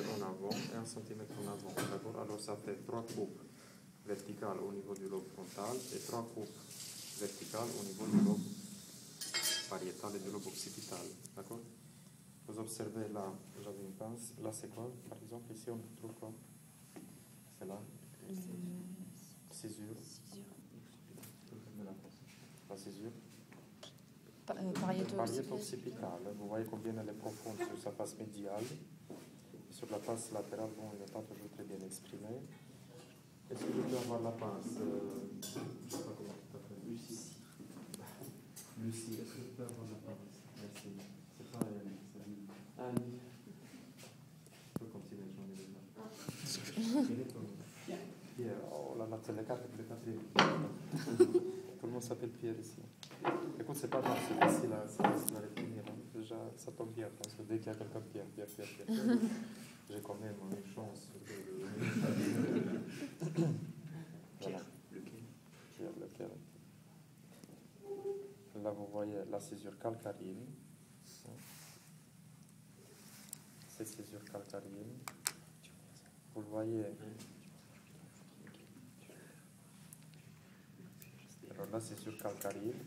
en avant et 1 cm en avant. D'accord? Alors ça fait 3 coupes verticales au niveau du lobe frontal et 3 coupes verticales au niveau du lobe pariétal et du lobe occipital. D'accord? Vous observez là, j'avais une pince. Là, c'est quoi? Par exemple, ici, on trouve quoi? C'est là. Césure. La césure. Pariète occipitale. Vous voyez combien elle est profonde sur sa face médiale. Sur la face latérale, bon, il n'est pas toujours très bien exprimé. Est-ce que je peux avoir la pince? Je ne sais pas comment tu t'appelles. Lucie. Lucie, est-ce que je peux avoir la pince? Merci. C'est pas elle, c'est lui. Annie. Je peux continuer, j'en ai déjà. Quel est ton nom? Pierre. Oh là là, c'est le quatrième. Tout le monde s'appelle Pierre ici. Écoute, c'est pas grave, c'est facile à retenir. Hein. Déjà, ça tombe bien, parce que dès qu'il y a quelqu'un Pierre. J'ai quand même une chance de... Voilà. Pierre, lequel? Là, vous voyez la césure calcarine. C'est césure calcarine. Vous le voyez. Alors, la césure calcarine,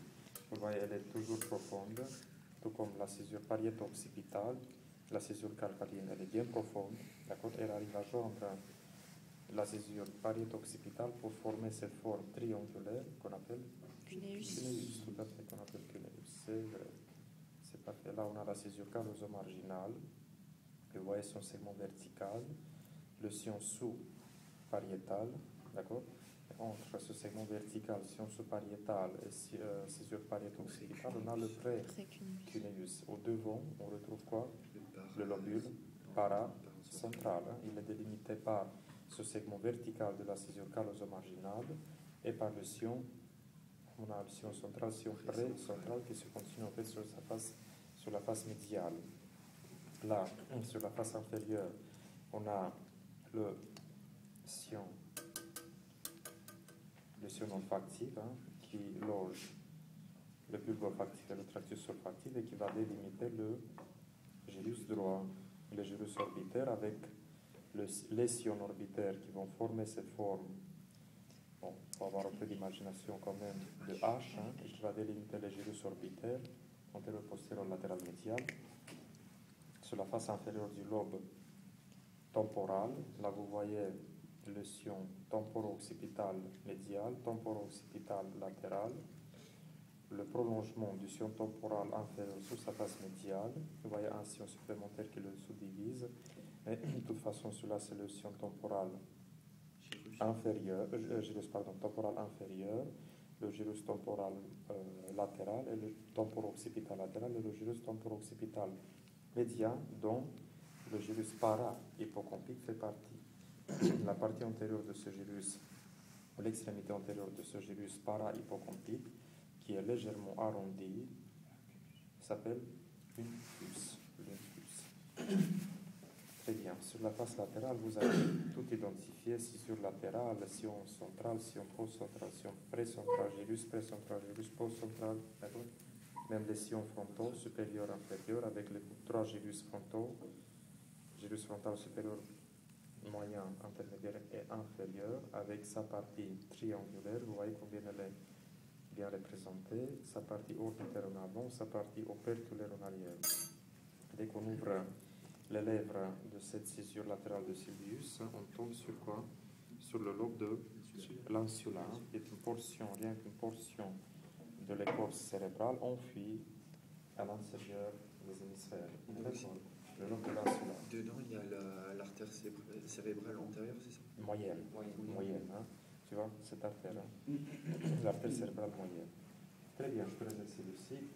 vous voyez, elle est toujours profonde, tout comme la césure pariéto-occipitale. La césure calcarine, elle est bien profonde, d'accord? Elle arrive à joindre la césure pariéto-occipitale pour former cette forme triangulaire qu'on appelle cuneus, tout à fait, qu'on appelle cuneus. C'est vrai, c'est parfait. Là, on a la césure calloso-marginale. Vous voyez son segment vertical, le sillon sous-pariétal, d'accord? Entre ce segment vertical, sillon sous-pariétal et césure pariéto-occipitale, on a le pré-cuneus. Au devant, on retrouve quoi? Le lobule paracentral. Il est délimité par ce segment vertical de la césure calloso-marginale et par le sillon, on a le sillon central, le sillon pré-central qui se continue en fait sur la face médiale. Là, sur la face inférieure, on a le sillon olfactif qui loge le bulbe olfactif et le tractus olfactif et qui va délimiter le gyrus droit, le gyrus orbitaire avec les sillons orbitaires qui vont former cette forme. Bon, il faut avoir un peu d'imagination quand même de H, et qui va délimiter le gyrus orbitaire, antérieur, postérieur, latéral, médial. Sur la face inférieure du lobe temporal, là vous voyez le sillon temporo-occipital médial, temporo-occipital latéral, le prolongement du sillon temporal inférieur sur sa face médiale. Vous voyez un sillon supplémentaire qui le sous-divise. Mais de toute façon, celui-là, c'est le sillon temporal inférieur, temporal inférieur, le gyrus temporal latéral et le temporo-occipital latéral et le gyrus temporo-occipital médian, dont le gyrus para-hippocampique fait partie. La partie antérieure de ce gyrus, l'extrémité antérieure de ce gyrus para-hippocampique, qui est légèrement arrondie, s'appelle une puce. Très bien. Sur la face latérale, vous avez tout identifié, césure latérale, sillon central, sillon post-central, sillon pré-central, gyrus post-central, même les sillons frontaux, supérieur, inférieur, avec les 3 gyrus frontaux, gyrus frontal supérieur, moyen, intermédiaire et inférieur, avec sa partie triangulaire. Vous voyez combien elle est bien représentée, sa partie orbitaire en avant, sa partie operculaire en arrière. Dès qu'on ouvre les lèvres de cette césure latérale de Sylvius, on tombe sur quoi? Sur le lobe de l'insula, qui est une portion, rien qu'une portion de l'écorce cérébrale enfuie à l'intérieur des hémisphères. D'accord. Le lobe de l'insula. Dedans, il y a l'artère cérébrale antérieure, c'est ça? Moyenne. Hein? Tu vois, cette artère. L'artère cérébrale moyenne. Très bien, je te remercie, Lucie.